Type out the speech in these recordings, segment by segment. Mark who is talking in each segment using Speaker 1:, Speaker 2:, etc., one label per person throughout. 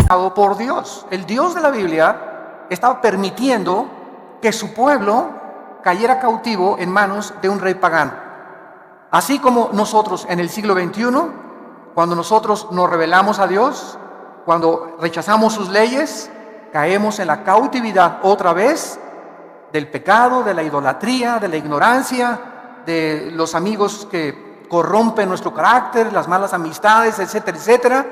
Speaker 1: por Dios. El Dios de la Biblia estaba permitiendo que su pueblo cayera cautivo en manos de un rey pagano. Así como nosotros en el siglo XXI, cuando nosotros nos rebelamos a Dios, cuando rechazamos sus leyes, caemos en la cautividad otra vez del pecado, de la idolatría, de la ignorancia, de los amigos que corrompen nuestro carácter, las malas amistades, etcétera, etcétera.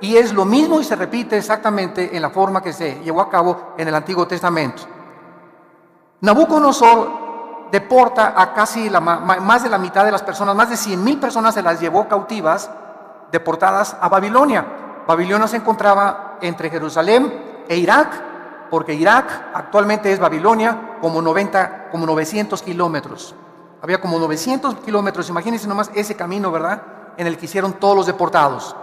Speaker 1: Y es lo mismo y se repite exactamente en la forma que se llevó a cabo en el Antiguo Testamento. Nabucodonosor deporta a casi más de la mitad de las personas, más de 100,000 personas se las llevó cautivas, deportadas a Babilonia. Babilonia se encontraba entre Jerusalén e Irak, porque Irak actualmente es Babilonia, como 900 kilómetros. Había como 900 kilómetros, imagínense nomás ese camino, ¿verdad?, en el que hicieron todos los deportados.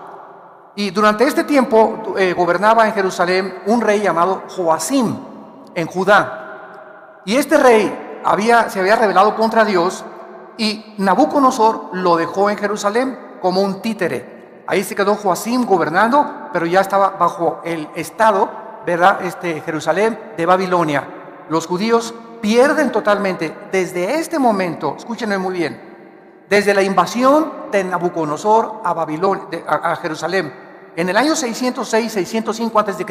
Speaker 1: Y durante este tiempo gobernaba en Jerusalén un rey llamado Joacim, en Judá. Y este rey se había rebelado contra Dios y Nabucodonosor lo dejó en Jerusalén como un títere. Ahí se quedó Joacim gobernando, pero ya estaba bajo el estado, ¿verdad?, Jerusalén de Babilonia. Los judíos pierden totalmente desde este momento, escúchenme muy bien, desde la invasión de Nabucodonosor a Jerusalén, en el año 606, 605 a.C.,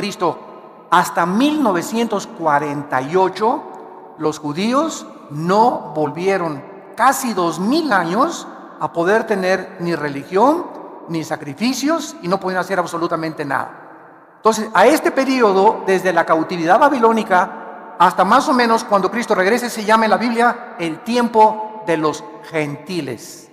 Speaker 1: hasta 1948, los judíos no volvieron casi 2000 años a poder tener ni religión, ni sacrificios, y no podían hacer absolutamente nada. Entonces, a este periodo, desde la cautividad babilónica hasta más o menos cuando Cristo regrese, se llama en la Biblia el tiempo de los gentiles.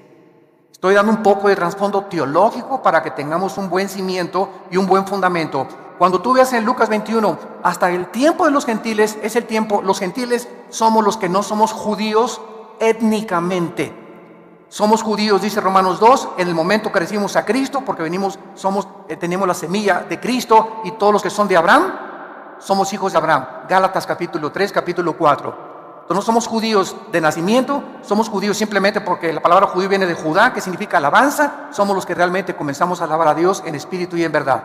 Speaker 1: Estoy dando un poco de trasfondo teológico para que tengamos un buen cimiento y un buen fundamento. Cuando tú veas en Lucas 21, hasta el tiempo de los gentiles, es el tiempo, los gentiles somos los que no somos judíos étnicamente. Somos judíos, dice Romanos 2, en el momento que recibimos a Cristo, porque tenemos la semilla de Cristo, y todos los que son de Abraham, somos hijos de Abraham. Gálatas capítulo 3, capítulo 4. Entonces no somos judíos de nacimiento, somos judíos simplemente porque la palabra judío viene de Judá, que significa alabanza. Somos los que realmente comenzamos a alabar a Dios en espíritu y en verdad.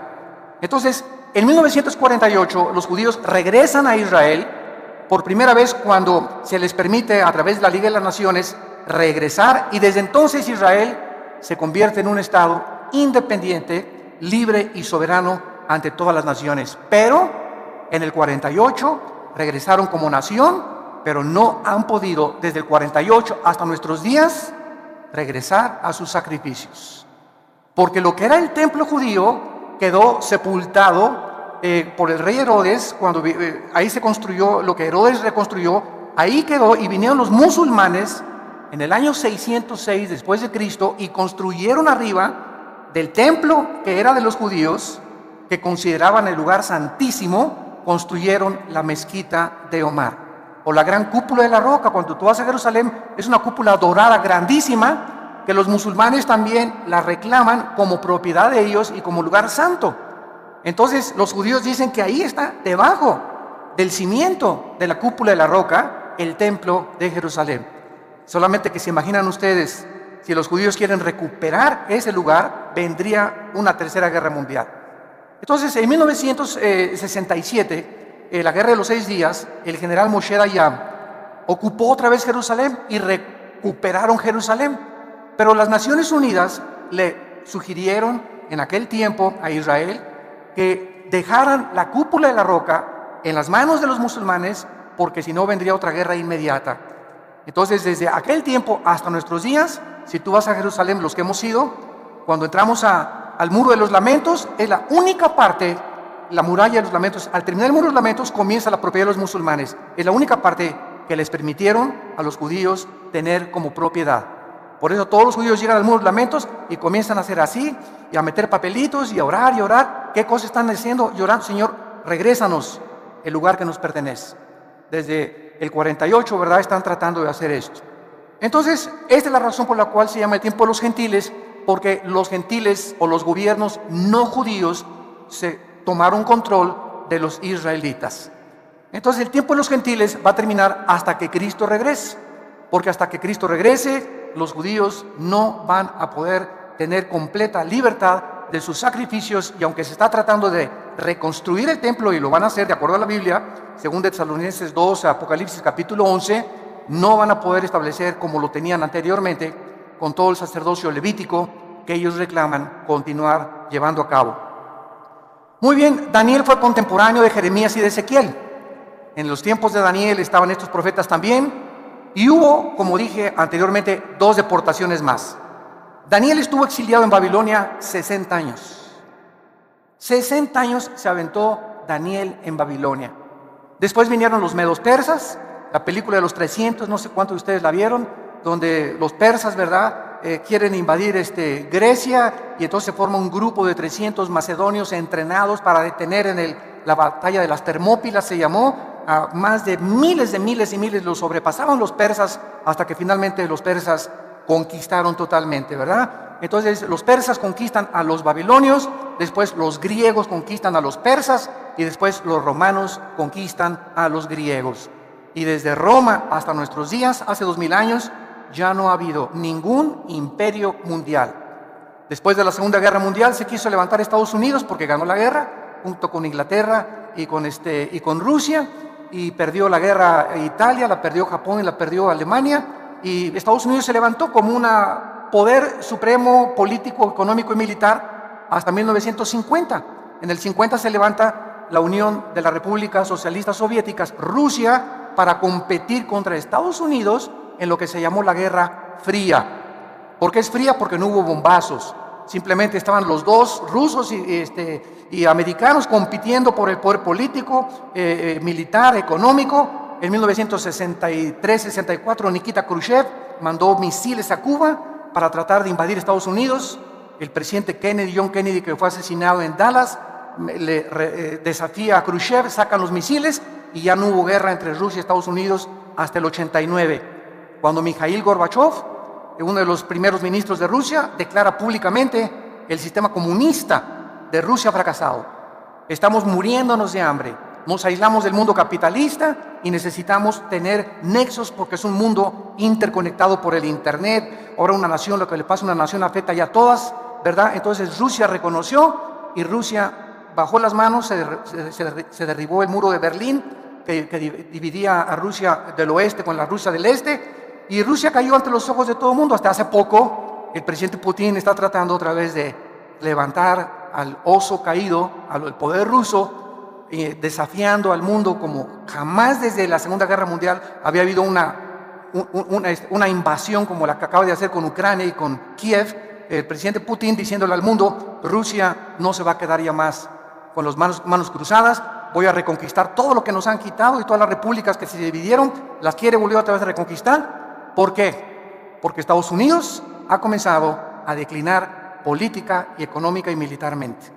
Speaker 1: Entonces, en 1948, los judíos regresan a Israel por primera vez cuando se les permite, a través de la Liga de las Naciones, regresar, y desde entonces Israel se convierte en un estado independiente, libre y soberano ante todas las naciones. Pero en el 48 regresaron como nación, pero no han podido desde el 48 hasta nuestros días regresar a sus sacrificios, porque lo que era el templo judío quedó sepultado por el rey Herodes. Cuando ahí se construyó lo que Herodes reconstruyó, ahí quedó, y vinieron los musulmanes en el año 606 después de Cristo y construyeron arriba del templo que era de los judíos, que consideraban el lugar santísimo, construyeron la mezquita de Omar, o la gran cúpula de la roca. Cuando tú vas a Jerusalén, es una cúpula dorada grandísima, que los musulmanes también la reclaman como propiedad de ellos y como lugar santo. Entonces los judíos dicen que ahí está, debajo del cimiento de la cúpula de la roca, el templo de Jerusalén. Solamente que se imaginan ustedes, si los judíos quieren recuperar ese lugar, vendría una tercera guerra mundial. Entonces, en 1967, la guerra de los 6 días, el general Moshe Dayan ocupó otra vez Jerusalén y recuperaron Jerusalén. Pero las Naciones Unidas le sugirieron en aquel tiempo a Israel que dejaran la cúpula de la roca en las manos de los musulmanes, porque si no vendría otra guerra inmediata. Entonces, desde aquel tiempo hasta nuestros días, si tú vas a Jerusalén, los que hemos ido, cuando entramos al Muro de los Lamentos, es la única parte, la muralla de los lamentos. Al terminar el Muro de los Lamentos comienza la propiedad de los musulmanes. Es la única parte que les permitieron a los judíos tener como propiedad. Por eso todos los judíos llegan al Muro de los Lamentos y comienzan a hacer así, y a meter papelitos y a orar y orar. ¿Qué cosas están diciendo? Llorando: Señor, regrésanos el lugar que nos pertenece. Desde el 48, ¿verdad?, están tratando de hacer esto. Entonces, esta es la razón por la cual se llama el tiempo de los gentiles, porque los gentiles o los gobiernos no judíos se tomaron control de los israelitas. Entonces, el tiempo de los gentiles va a terminar hasta que Cristo regrese, porque hasta que Cristo regrese, los judíos no van a poder tener completa libertad de sus sacrificios, y aunque se está tratando de reconstruir el templo, y lo van a hacer de acuerdo a la Biblia, según de Tesalonicenses 2, Apocalipsis capítulo 11, no van a poder establecer como lo tenían anteriormente, con todo el sacerdocio levítico que ellos reclaman continuar llevando a cabo. Muy bien, Daniel fue contemporáneo de Jeremías y de Ezequiel. En los tiempos de Daniel estaban estos profetas también, y hubo, como dije anteriormente, 2 deportaciones más. Daniel estuvo exiliado en Babilonia 60 años. 60 años se aventó Daniel en Babilonia. Después vinieron los medos persas, la película de los 300, no sé cuántos de ustedes la vieron, donde los persas, ¿verdad?, quieren invadir Grecia, y entonces se forma un grupo de 300 macedonios entrenados para detener en la batalla de las Termópilas, se llamó. A más de miles y miles los sobrepasaban los persas, hasta que finalmente los persas conquistaron totalmente, ¿verdad? Entonces los persas conquistan a los babilonios, después los griegos conquistan a los persas, y después los romanos conquistan a los griegos. Y desde Roma hasta nuestros días, hace 2000 años, ya no ha habido ningún imperio mundial. Después de la Segunda Guerra Mundial se quiso levantar Estados Unidos porque ganó la guerra, junto con Inglaterra y con Rusia, y perdió la guerra Italia, la perdió Japón y la perdió Alemania, y Estados Unidos se levantó como un poder supremo político, económico y militar hasta 1950. En el 50 se levanta la Unión de las Repúblicas Socialistas Soviéticas, Rusia, para competir contra Estados Unidos en lo que se llamó la Guerra Fría. ¿Por qué es fría? Porque no hubo bombazos. Simplemente estaban los dos, rusos y americanos, compitiendo por el poder político, militar, económico. En 1963-64 Nikita Khrushchev mandó misiles a Cuba para tratar de invadir Estados Unidos. El presidente John Kennedy, que fue asesinado en Dallas, desafía a Khrushchev, sacan los misiles, y ya no hubo guerra entre Rusia y Estados Unidos hasta el 89, cuando Mikhail Gorbachev, uno de los primeros ministros de Rusia, declara públicamente el sistema comunista de Rusia fracasado. Estamos muriéndonos de hambre, nos aislamos del mundo capitalista y necesitamos tener nexos, porque es un mundo interconectado por el internet. Ahora una nación, lo que le pasa a una nación afecta ya a todas, ¿verdad? Entonces Rusia reconoció, y Rusia bajó las manos, se derribó el muro de Berlín que dividía a Rusia del oeste con la Rusia del este, y Rusia cayó ante los ojos de todo el mundo. Hasta hace poco el presidente Putin está tratando otra vez de levantar al oso caído, al poder ruso, desafiando al mundo como jamás desde la Segunda Guerra Mundial había habido una invasión como la que acaba de hacer con Ucrania y con Kiev. El presidente Putin diciéndole al mundo: Rusia no se va a quedar ya más con las manos cruzadas, voy a reconquistar todo lo que nos han quitado, y todas las repúblicas que se dividieron las quiere volver otra vez a reconquistar. ¿Por qué? Porque Estados Unidos ha comenzado a declinar política y económica y militarmente.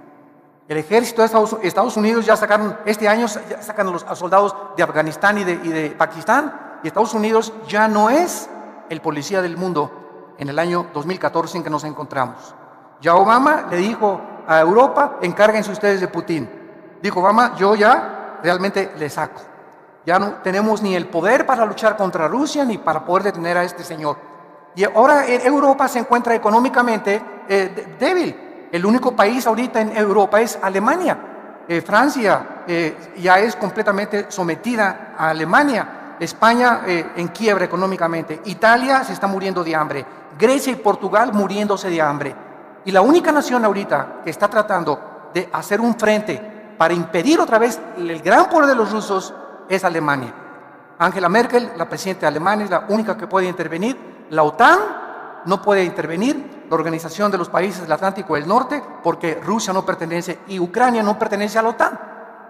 Speaker 1: El ejército de Estados Unidos ya sacaron, este año ya sacan a soldados de Afganistán y de Pakistán, y Estados Unidos ya no es el policía del mundo en el año 2014 en que nos encontramos. Ya Obama le dijo a Europa: encárguense ustedes de Putin. Dijo Obama: yo ya realmente le saco. Ya no tenemos ni el poder para luchar contra Rusia ni para poder detener a este señor. Y ahora Europa se encuentra económicamente débil. El único país ahorita en Europa es Alemania. Francia ya es completamente sometida a Alemania. España en quiebra económicamente. Italia se está muriendo de hambre. Grecia y Portugal muriéndose de hambre. Y la única nación ahorita que está tratando de hacer un frente para impedir otra vez el gran poder de los rusos es Alemania. Angela Merkel, la presidenta de Alemania, es la única que puede intervenir. La OTAN no puede intervenir, la Organización de los Países del Atlántico del Norte, porque Rusia no pertenece y Ucrania no pertenece a la OTAN.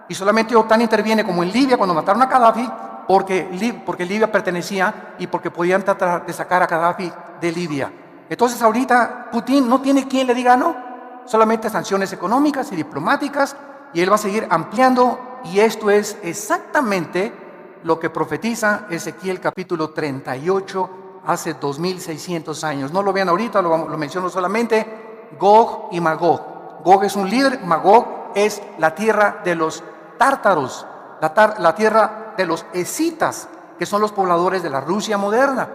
Speaker 1: Y solamente la OTAN interviene, como en Libia cuando mataron a Gaddafi, porque Libia pertenecía y porque podían tratar de sacar a Gaddafi de Libia. Entonces ahorita Putin no tiene quien le diga no, solamente sanciones económicas y diplomáticas, y él va a seguir ampliando. Y esto es exactamente lo que profetiza Ezequiel capítulo 38 hace 2600 años. No lo vean ahorita, lo menciono solamente. Gog y Magog. Gog es un líder, Magog es la tierra de los tártaros, la tierra de los escitas, que son los pobladores de la Rusia moderna.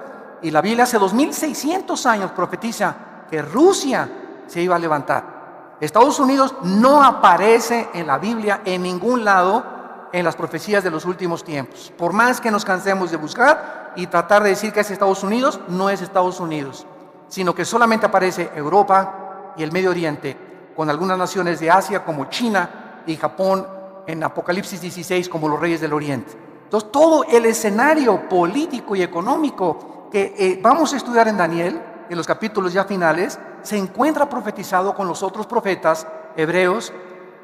Speaker 1: Y la Biblia hace 2600 años profetiza que Rusia se iba a levantar. Estados Unidos no aparece en la Biblia en ningún lado en las profecías de los últimos tiempos. Por más que nos cansemos de buscar y tratar de decir que es Estados Unidos, no es Estados Unidos, sino que solamente aparece Europa y el Medio Oriente, con algunas naciones de Asia como China y Japón en Apocalipsis 16 como los reyes del Oriente. Entonces todo el escenario político y económico que vamos a estudiar en Daniel, en los capítulos ya finales, se encuentra profetizado con los otros profetas hebreos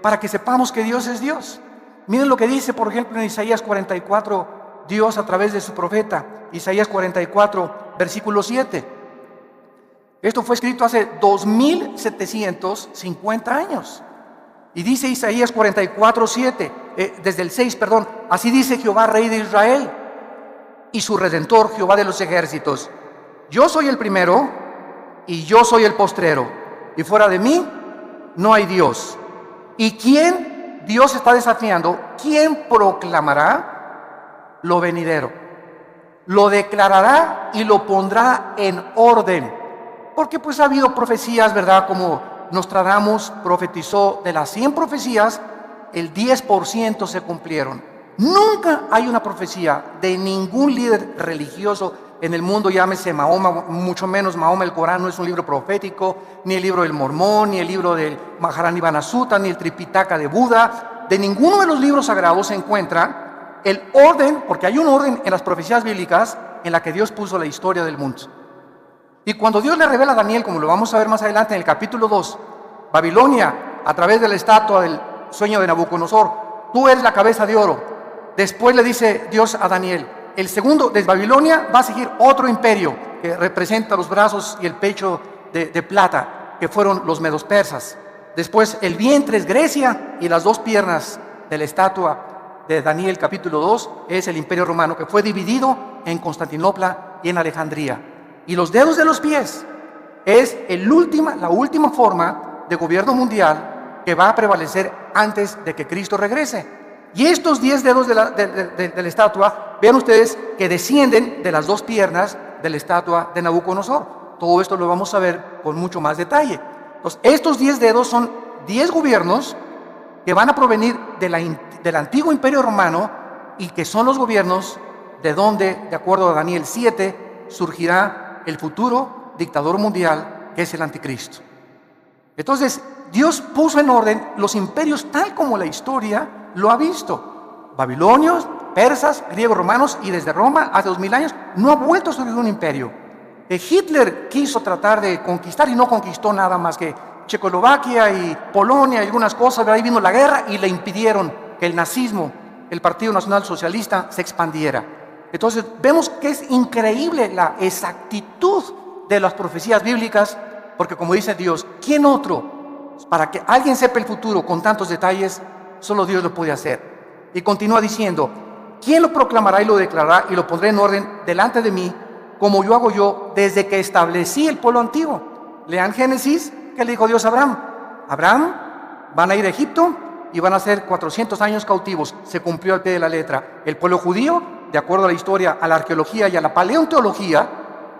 Speaker 1: para que sepamos que Dios es Dios. Miren lo que dice, por ejemplo, en Isaías 44, Dios a través de su profeta, Isaías 44, versículo 7. Esto fue escrito hace 2750 años. Y dice Isaías 44, 7, desde el 6, perdón, así dice Jehová, Rey de Israel, y su Redentor, Jehová de los ejércitos: yo soy el primero y yo soy el postrero, y fuera de mí no hay Dios. ¿Y quién Dios está desafiando? ¿Quién proclamará lo venidero? Lo declarará y lo pondrá en orden. Porque pues ha habido profecías, ¿verdad? Como Nostradamus profetizó, de las 100 profecías, el 10% se cumplieron. Nunca hay una profecía de ningún líder religioso en el mundo, llámese Mahoma, mucho menos Mahoma. El Corán no es un libro profético, ni el libro del Mormón, ni el libro del Maharanibana Sutta, ni el Tripitaka de Buda. De ninguno de los libros sagrados se encuentra el orden, porque hay un orden en las profecías bíblicas en la que Dios puso la historia del mundo. Y cuando Dios le revela a Daniel, como lo vamos a ver más adelante en el capítulo 2, Babilonia, a través de la estatua del sueño de Nabucodonosor, tú eres la cabeza de oro. Después le dice Dios a Daniel, el segundo, desde Babilonia va a seguir otro imperio que representa los brazos y el pecho de plata, que fueron los medos persas. Después el vientre es Grecia, y las dos piernas de la estatua de Daniel capítulo 2 es el imperio romano, que fue dividido en Constantinopla y en Alejandría. Y los dedos de los pies es la última forma de gobierno mundial que va a prevalecer antes de que Cristo regrese. Y estos 10 dedos de la estatua, vean ustedes que descienden de las dos piernas de la estatua de Nabucodonosor. Todo esto lo vamos a ver con mucho más detalle. Entonces, estos 10 dedos son 10 gobiernos que van a provenir del antiguo imperio romano, y que son los gobiernos de donde, de acuerdo a Daniel 7, surgirá el futuro dictador mundial, que es el anticristo. Entonces, Dios puso en orden los imperios tal como la historia lo ha visto. Babilonios, persas, griegos, romanos, y desde Roma hace 2000 años no ha vuelto a surgir un imperio. Hitler quiso tratar de conquistar y no conquistó nada más que Checoslovaquia y Polonia y algunas cosas, pero ahí vino la guerra y le impidieron que el nazismo, el Partido Nacional Socialista, se expandiera. Entonces vemos que es increíble la exactitud de las profecías bíblicas, porque como dice Dios, ¿quién otro? Para que alguien sepa el futuro con tantos detalles, solo Dios lo puede hacer. Y continúa diciendo, ¿quién lo proclamará y lo declarará y lo pondré en orden delante de mí, como yo hago yo desde que establecí el pueblo antiguo? Lean Génesis, ¿qué le dijo Dios a Abraham? Abraham, van a ir a Egipto y van a ser 400 años cautivos. Se cumplió al pie de la letra. El pueblo judío, de acuerdo a la historia, a la arqueología y a la paleontología,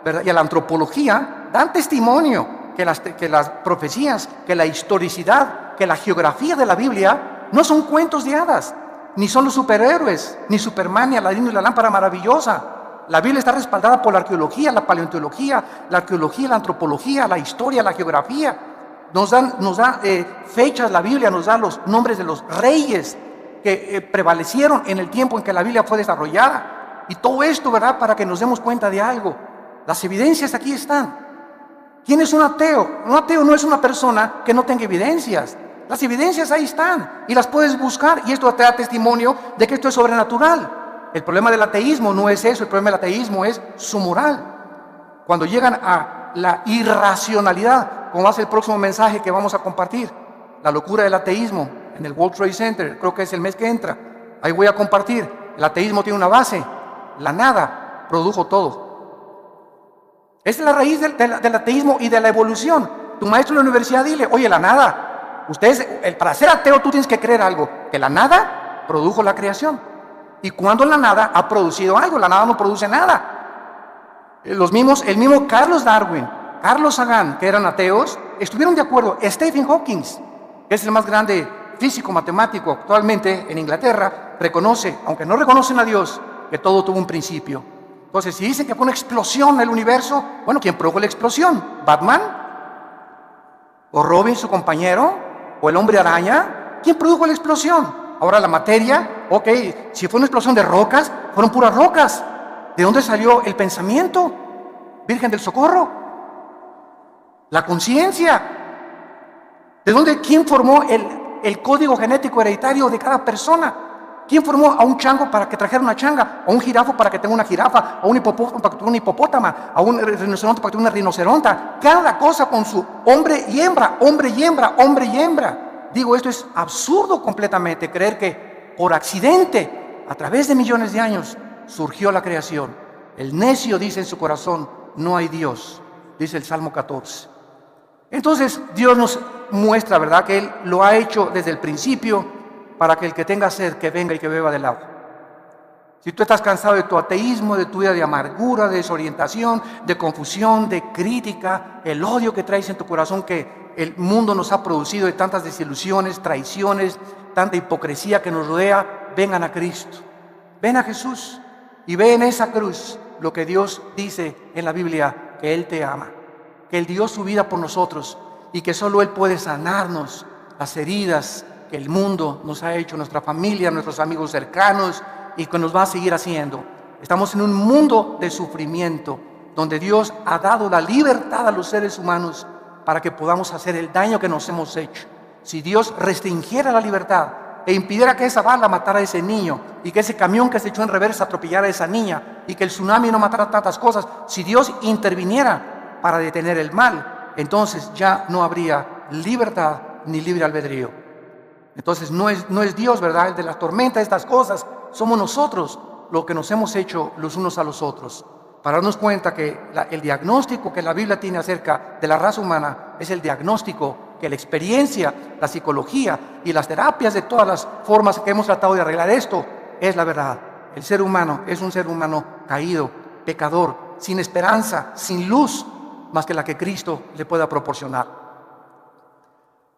Speaker 1: ¿verdad?, y a la antropología, dan testimonio que las profecías, que la historicidad, que la geografía de la Biblia no son cuentos de hadas, ni son los superhéroes, ni Superman, ni Aladino y la lámpara maravillosa. La Biblia está respaldada por la arqueología, la paleontología, la antropología, la historia, la geografía. Nos da fechas, la Biblia nos da los nombres de los reyes que prevalecieron en el tiempo en que la Biblia fue desarrollada. Y todo esto, ¿verdad?, para que nos demos cuenta de algo. Las evidencias aquí están. ¿Quién es un ateo? Un ateo no es una persona que no tenga evidencias. Las evidencias ahí están y las puedes buscar, y esto te da testimonio de que esto es sobrenatural. El problema del ateísmo no es eso, el problema del ateísmo es su moral. Cuando llegan a la irracionalidad, como hace el próximo mensaje que vamos a compartir, la locura del ateísmo en el World Trade Center, creo que es el mes que entra, ahí voy a compartir. El ateísmo tiene una base, la nada produjo todo. Esa es la raíz del ateísmo y de la evolución. Tu maestro en la universidad, dile, oye, la nada, para ser ateo tú tienes que creer algo, que la nada produjo la creación. Y cuando la nada ha producido algo, la nada no produce nada. El mismo Carlos Darwin, Carlos Sagan, que eran ateos, estuvieron de acuerdo. Stephen Hawking, que es el más grande físico matemático actualmente en Inglaterra, reconoce, aunque no reconocen a Dios, que todo tuvo un principio. Entonces, si dicen que fue una explosión en el universo, bueno, ¿quién produjo la explosión? ¿Batman? ¿O Robin, su compañero? ¿O el hombre araña? ¿Quién produjo la explosión? Ahora la materia, ok, si fue una explosión de rocas, fueron puras rocas. ¿De dónde salió el pensamiento? Virgen del Socorro. La conciencia. ¿De dónde? ¿Quién formó el código genético hereditario de cada persona? ¿Quién formó a un chango para que trajera una changa? ¿A un jirafo para que tenga una jirafa? ¿A un hipopótamo para que tenga una hipopótama? ¿A un rinoceronte para que tenga una rinoceronta? Cada cosa con su hombre y hembra, hombre y hembra, hombre y hembra. Digo, esto es absurdo completamente, creer que por accidente, a través de millones de años, surgió la creación. El necio dice en su corazón, no hay Dios, dice el Salmo 14. Entonces Dios nos muestra, ¿verdad?, que Él lo ha hecho desde el principio para que el que tenga sed, que venga y que beba del agua. Si tú estás cansado de tu ateísmo, de tu vida de amargura, de desorientación, de confusión, de crítica, el odio que traes en tu corazón que el mundo nos ha producido, de tantas desilusiones, traiciones, tanta hipocresía que nos rodea, vengan a Cristo. Ven a Jesús y ve en esa cruz lo que Dios dice en la Biblia, que Él te ama, que Él dio su vida por nosotros y que solo Él puede sanarnos las heridas que el mundo nos ha hecho, nuestra familia, nuestros amigos cercanos, y que nos va a seguir haciendo. Estamos en un mundo de sufrimiento donde Dios ha dado la libertad a los seres humanos para que podamos hacer el daño que nos hemos hecho. Si Dios restringiera la libertad e impidiera que esa bala matara a ese niño y que ese camión que se echó en reversa atropellara a esa niña y que el tsunami no matara tantas cosas, si Dios interviniera para detener el mal, entonces ya no habría libertad ni libre albedrío. Entonces no es Dios, ¿verdad?, el de las tormentas, estas cosas. Somos nosotros lo que nos hemos hecho los unos a los otros. Para darnos cuenta que el diagnóstico que la Biblia tiene acerca de la raza humana es el diagnóstico que la experiencia, la psicología y las terapias de todas las formas que hemos tratado de arreglar esto es la verdad. El ser humano es un ser humano caído, pecador, sin esperanza, sin luz, más que la que Cristo le pueda proporcionar.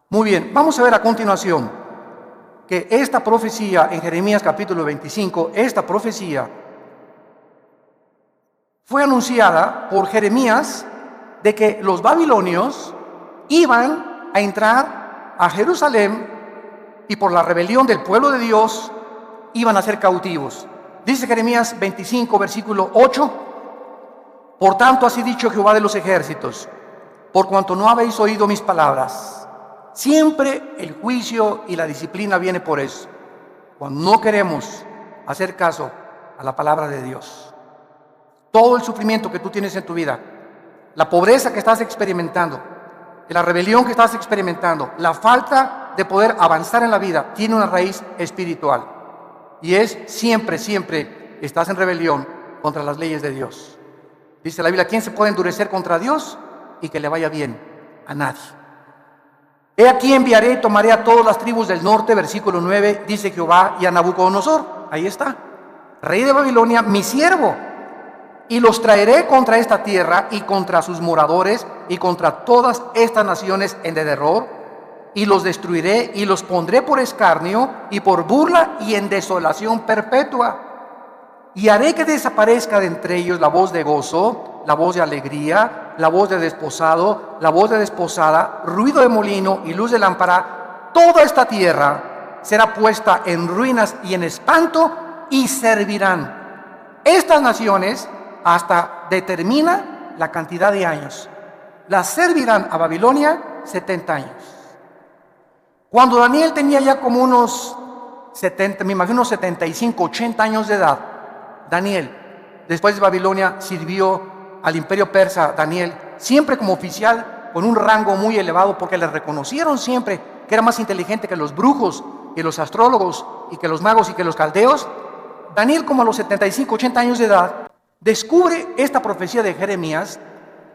Speaker 1: Muy bien, vamos a ver a continuación que esta profecía en Jeremías capítulo 25, esta profecía fue anunciada por Jeremías de que los babilonios iban a entrar a Jerusalén y por la rebelión del pueblo de Dios iban a ser cautivos. Dice Jeremías 25, versículo 8, por tanto así dicho Jehová de los ejércitos, por cuanto no habéis oído mis palabras. Siempre el juicio y la disciplina viene por eso, cuando no queremos hacer caso a la palabra de Dios. Todo el sufrimiento que tú tienes en tu vida, la pobreza que estás experimentando, la rebelión que estás experimentando, la falta de poder avanzar en la vida, tiene una raíz espiritual. Y es siempre estás en rebelión contra las leyes de Dios. Dice la Biblia, ¿quién se puede endurecer contra Dios y que le vaya bien? A nadie. He aquí enviaré y tomaré a todas las tribus del norte, versículo 9, dice Jehová, y a Nabucodonosor, ahí está, rey de Babilonia, mi siervo, y los traeré contra esta tierra y contra sus moradores y contra todas estas naciones en derredor, y los destruiré y los pondré por escarnio y por burla y en desolación perpetua. Y haré que desaparezca de entre ellos la voz de gozo, la voz de alegría, la voz de desposado, la voz de desposada, ruido de molino y luz de lámpara. Toda esta tierra será puesta en ruinas y en espanto y servirán. Estas naciones hasta determina la cantidad de años. Las servirán a Babilonia 70 años. Cuando Daniel tenía ya como unos 70, me imagino 75, 80 años de edad, Daniel, después de Babilonia, sirvió al imperio persa. Daniel, siempre como oficial, con un rango muy elevado, porque le reconocieron siempre que era más inteligente que los brujos, que los astrólogos, y que los magos, y que los caldeos. Daniel, como a los 75, 80 años de edad, descubre esta profecía de Jeremías,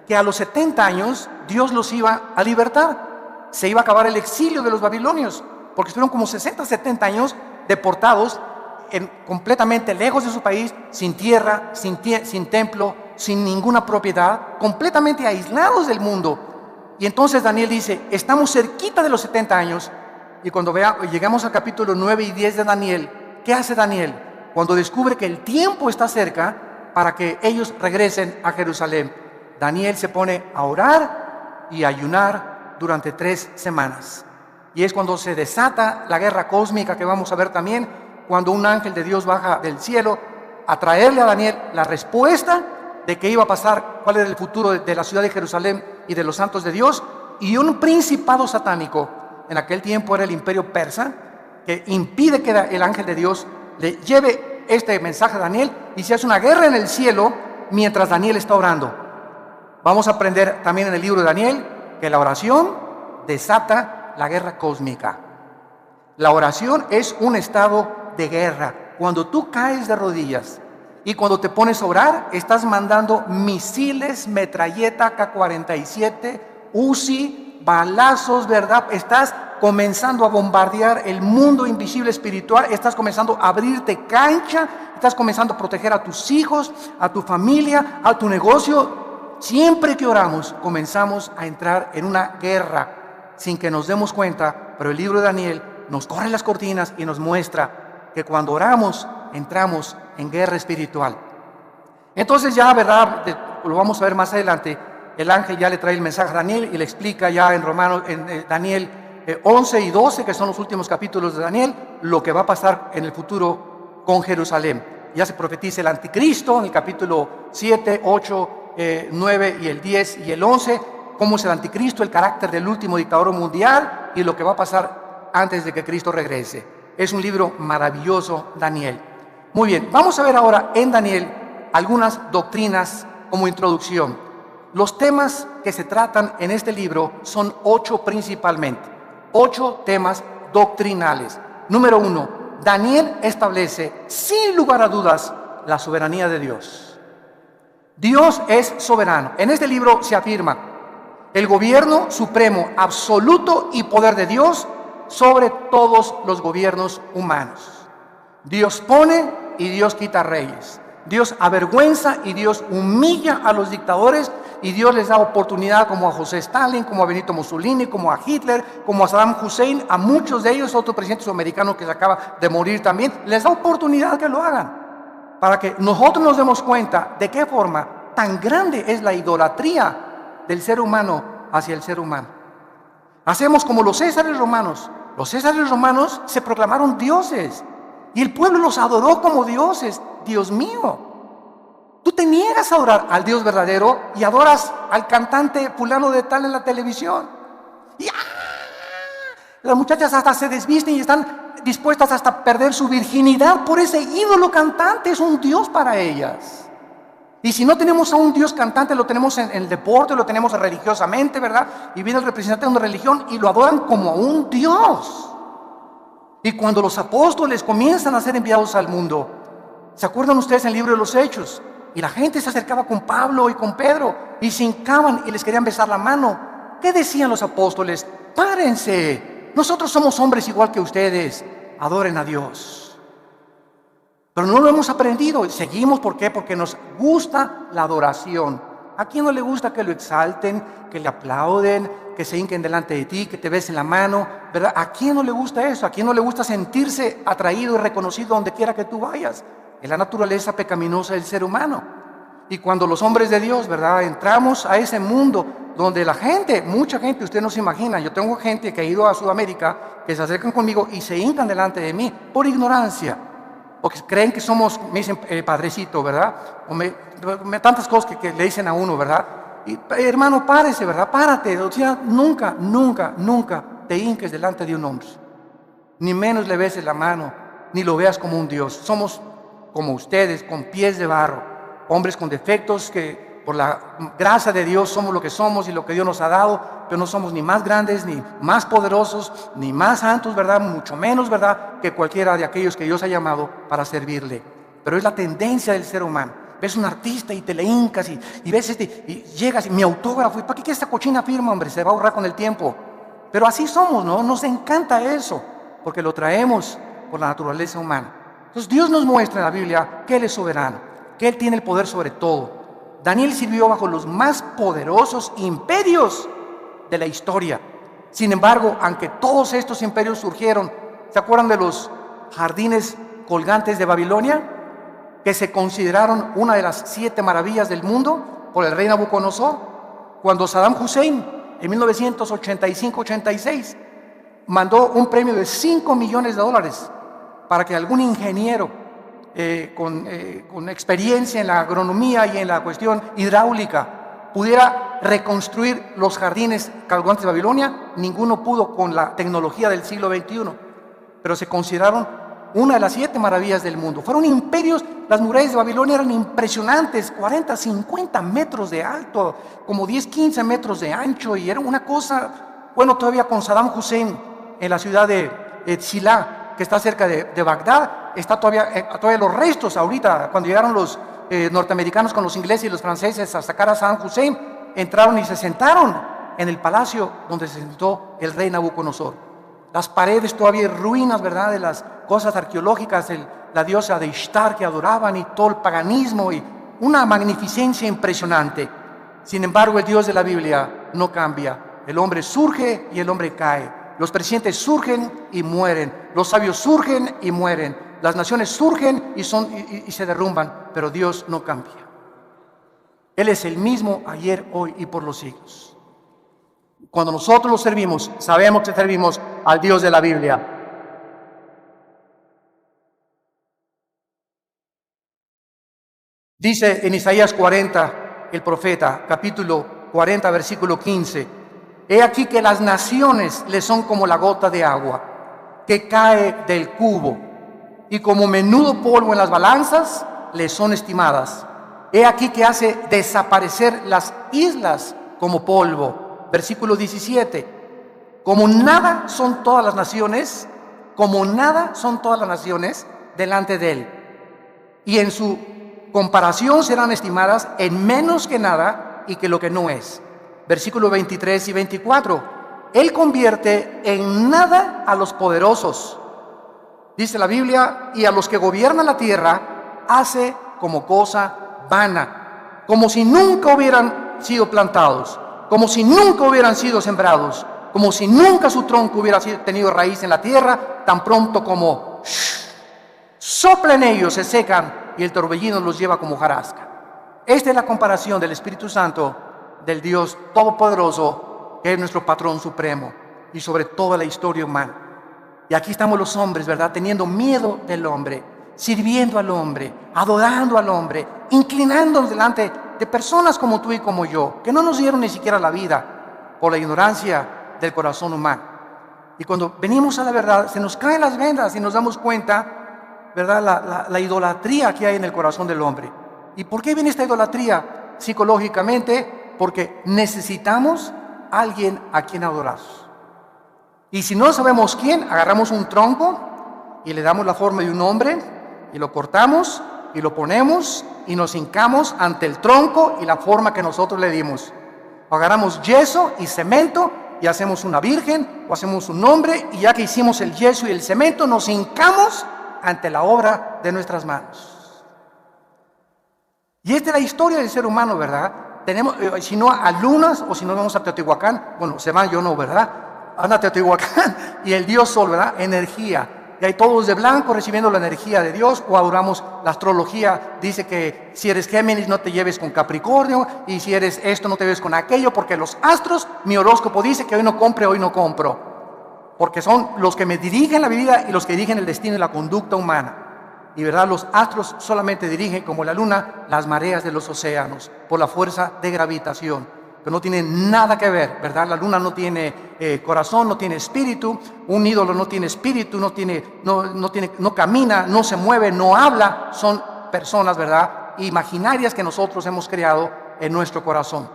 Speaker 1: que a los 70 años Dios los iba a libertar. Se iba a acabar el exilio de los babilonios, porque estuvieron como 60, 70 años deportados completamente lejos de su país, sin tierra, sin templo, sin ninguna propiedad, completamente aislados del mundo. Y entonces Daniel dice, estamos cerquita de los 70 años. Y cuando llegamos al capítulo 9 y 10 de Daniel, ¿qué hace Daniel? Cuando descubre que el tiempo está cerca para que ellos regresen a Jerusalén, Daniel se pone a orar y a ayunar durante 3 semanas. Y es cuando se desata la guerra cósmica que vamos a ver también, cuando un ángel de Dios baja del cielo a traerle a Daniel la respuesta de qué iba a pasar, cuál era el futuro de la ciudad de Jerusalén y de los santos de Dios. Y un principado satánico, en aquel tiempo era el imperio persa, que impide que el ángel de Dios le lleve este mensaje a Daniel, y se hace una guerra en el cielo mientras Daniel está orando. Vamos a aprender también en el libro de Daniel que la oración desata la guerra cósmica. La oración es un estado de guerra. Cuando tú caes de rodillas y cuando te pones a orar, estás mandando misiles, metralleta, K-47, Uzi, balazos, ¿verdad? Estás comenzando a bombardear el mundo invisible espiritual, estás comenzando a abrirte cancha, estás comenzando a proteger a tus hijos, a tu familia, a tu negocio. Siempre que oramos, comenzamos a entrar en una guerra sin que nos demos cuenta, pero el libro de Daniel nos corre las cortinas y nos muestra que cuando oramos, entramos en guerra espiritual. Entonces ya, ¿verdad? Lo vamos a ver más adelante. El ángel ya le trae el mensaje a Daniel y le explica ya en Daniel 11 y 12, que son los últimos capítulos de Daniel, lo que va a pasar en el futuro con Jerusalén. Ya se profetiza el anticristo en el capítulo 7, 8, 9 y el 10 y el 11, cómo es el anticristo, el carácter del último dictador mundial y lo que va a pasar antes de que Cristo regrese. Es un libro maravilloso, Daniel. Muy bien, vamos a ver ahora en Daniel algunas doctrinas como introducción. Los temas que se tratan en este libro son 8 principalmente, 8 temas doctrinales. Número 1, Daniel establece sin lugar a dudas la soberanía de Dios. Dios es soberano. En este libro se afirma el gobierno supremo, absoluto y poder de Dios sobre todos los gobiernos humanos. Dios pone y Dios quita reyes. Dios avergüenza y Dios humilla a los dictadores, y Dios les da oportunidad, como a José Stalin, como a Benito Mussolini, como a Hitler, como a Saddam Hussein, a muchos de ellos, otro presidente sudamericano que se acaba de morir también, les da oportunidad que lo hagan, para que nosotros nos demos cuenta de qué forma tan grande es la idolatría del ser humano hacia el ser humano. Hacemos como los césares romanos. Los césares romanos se proclamaron dioses y el pueblo los adoró como dioses. Dios mío, tú te niegas a adorar al Dios verdadero y adoras al cantante fulano de tal en la televisión. Y las muchachas hasta se desvisten y están dispuestas hasta a perder su virginidad por ese ídolo cantante. Es un Dios para ellas. Y si no tenemos a un Dios cantante, lo tenemos en el deporte, lo tenemos religiosamente, ¿verdad? Y viene el representante de una religión y lo adoran como a un Dios. Y cuando los apóstoles comienzan a ser enviados al mundo, ¿se acuerdan ustedes en el libro de los Hechos? Y la gente se acercaba con Pablo y con Pedro y se hincaban y les querían besar la mano. ¿Qué decían los apóstoles? Párense, nosotros somos hombres igual que ustedes, adoren a Dios. Pero no lo hemos aprendido y seguimos. ¿Por qué? Porque nos gusta la adoración. ¿A quién no le gusta que lo exalten, que le aplauden, que se hinquen delante de ti, que te besen la mano, ¿verdad? ¿A quién no le gusta eso? ¿A quién no le gusta sentirse atraído y reconocido donde quiera que tú vayas? Es la naturaleza pecaminosa del ser humano. Y cuando los hombres de Dios, ¿verdad?, entramos a ese mundo donde la gente, mucha gente, usted no se imagina, yo tengo gente que ha ido a Sudamérica, que se acercan conmigo y se hincan delante de mí por ignorancia, porque creen que somos, me dicen padrecito, ¿verdad? Tantas cosas que le dicen a uno, ¿verdad? Y, hermano, párese, ¿verdad? Párate. O sea, nunca te hinques delante de un hombre, ni menos le beses la mano, ni lo veas como un Dios. Somos como ustedes, con pies de barro, hombres con defectos que por la gracia de Dios somos lo que somos y lo que Dios nos ha dado, pero no somos ni más grandes, ni más poderosos, ni más santos, ¿verdad? Mucho menos, ¿verdad?, que cualquiera de aquellos que Dios ha llamado para servirle. Pero es la tendencia del ser humano. Ves un artista y te le hincas y ves y llegas y mi autógrafo, ¿y para qué esta cochina firma, hombre? Se va a ahorrar con el tiempo. Pero así somos, ¿no? Nos encanta eso, porque lo traemos por la naturaleza humana. Entonces Dios nos muestra en la Biblia que Él es soberano, que Él tiene el poder sobre todo. Daniel sirvió bajo los más poderosos imperios de la historia. Sin embargo, aunque todos estos imperios surgieron, ¿se acuerdan de los jardines colgantes de Babilonia? Que se consideraron una de las 7 maravillas del mundo por el rey Nabucodonosor. Cuando Saddam Hussein, en 1985-86, mandó un premio de $5 millones para que algún ingeniero con experiencia en la agronomía y en la cuestión hidráulica pudiera reconstruir los jardines colgantes de Babilonia. Ninguno pudo con la tecnología del siglo XXI, pero se consideraron una de las 7 maravillas del mundo. Fueron imperios. Las murallas de Babilonia eran impresionantes, 40, 50 metros de alto, como 10, 15 metros de ancho, y era una cosa, bueno, todavía con Saddam Hussein en la ciudad de Sila, que está cerca de Bagdad, está todavía los restos ahorita. Cuando llegaron los norteamericanos con los ingleses y los franceses a sacar a Saddam Hussein, entraron y se sentaron en el palacio donde se sentó el rey Nabucodonosor. Las paredes todavía ruinas, ¿verdad?, de las cosas arqueológicas, la diosa de Ishtar que adoraban, y todo el paganismo, y una magnificencia impresionante. Sin embargo, el Dios de la Biblia no cambia. El hombre surge y el hombre cae. Los presidentes surgen y mueren. Los sabios surgen y mueren. Las naciones surgen y se derrumban, pero Dios no cambia. Él es el mismo ayer, hoy y por los siglos. Cuando nosotros lo servimos, sabemos que servimos al Dios de la Biblia. Dice en Isaías 40, el profeta, capítulo 40, versículo 15: He aquí que las naciones le son como la gota de agua que cae del cubo, y como menudo polvo en las balanzas le son estimadas. He aquí que hace desaparecer las islas como polvo. Versículo 17: Como nada son todas las naciones, como nada son todas las naciones delante de él, y en su comparación serán estimadas en menos que nada y que lo que no es. Versículos 23 y 24: Él convierte en nada a los poderosos, dice la Biblia, y a los que gobiernan la tierra hace como cosa vana, como si nunca hubieran sido plantados, como si nunca hubieran sido sembrados, como si nunca su tronco hubiera tenido raíz en la tierra. Tan pronto como soplen ellos, se secan, y el torbellino los lleva como hojarasca. Esta es la comparación del Espíritu Santo, del Dios Todopoderoso, que es nuestro patrón supremo y sobre toda la historia humana. Y aquí estamos los hombres, ¿verdad?, teniendo miedo del hombre, sirviendo al hombre, adorando al hombre, inclinándonos delante de personas como tú y como yo, que no nos dieron ni siquiera la vida por la ignorancia del corazón humano. Y cuando venimos a la verdad, se nos caen las vendas y nos damos cuenta, ¿verdad?, la idolatría que hay en el corazón del hombre. ¿Y por qué viene esta idolatría? Psicológicamente, porque necesitamos a alguien a quien adorar. Y si no sabemos quién, agarramos un tronco y le damos la forma de un hombre y lo cortamos y lo ponemos y nos hincamos ante el tronco y la forma que nosotros le dimos. O agarramos yeso y cemento y hacemos una virgen o hacemos un hombre, y ya que hicimos el yeso y el cemento, nos hincamos ante la obra de nuestras manos. Y esta es la historia del ser humano, ¿verdad? Tenemos, si no a lunas, o si no vamos a Teotihuacán, bueno, se van, yo no, ¿verdad? Anda a Teotihuacán y el Dios Sol, ¿verdad? Energía. Y hay todos de blanco recibiendo la energía de Dios. O adoramos la astrología, dice que si eres Géminis no te lleves con Capricornio, y si eres esto no te lleves con aquello, porque los astros, mi horóscopo dice que hoy no compre, hoy no compro, porque son los que me dirigen la vida y los que dirigen el destino y la conducta humana. Y verdad, los astros solamente dirigen, como la luna, las mareas de los océanos por la fuerza de gravitación, pero no tiene nada que ver, ¿verdad? La luna no tiene corazón, no tiene espíritu. Un ídolo no tiene espíritu, no camina, no se mueve, no habla. Son personas, ¿verdad?, imaginarias que nosotros hemos creado en nuestro corazón,